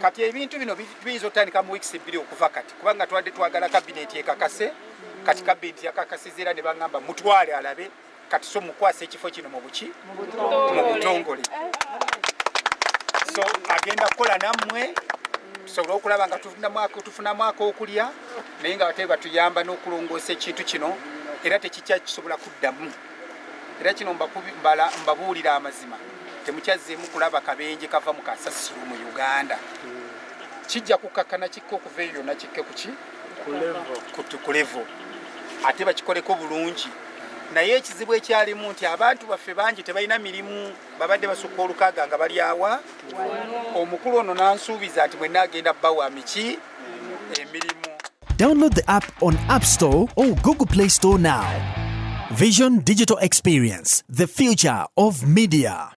Kati ebintu bino biyinza otandika mu weeks 2 okuva kati kubanga twadde twagala kabineti ekakase kati kabineti yakakasiza era ne bangamba mutwale alabe kati so mukwasa ekifo kino mu buki mu butongole so agenda kukola nammwe tusobola okulaba nga tufuna mwaka okulya naye nga batebe batuyamba n'okulongoosa ekintu kino era tekikya kisobola kuddamu era kino mbabuulira amazima temukyazzeemu kulaba kabenje kava mu kasasiro mu Uganda kijja kukakana kikko okuva eyo nakikke kuki ku level ate bakikoleko bulungi naye ekizibu ekyalimu nti abantu baffe bangi tebalina mirimu babadde basukka olukaaga nga bali awa omukulu ono nansuubiza nti mwenna agenda bawa miki emirimu. Download the app on App Store or Google Play Store now. Vision Digital Experience, the future of media.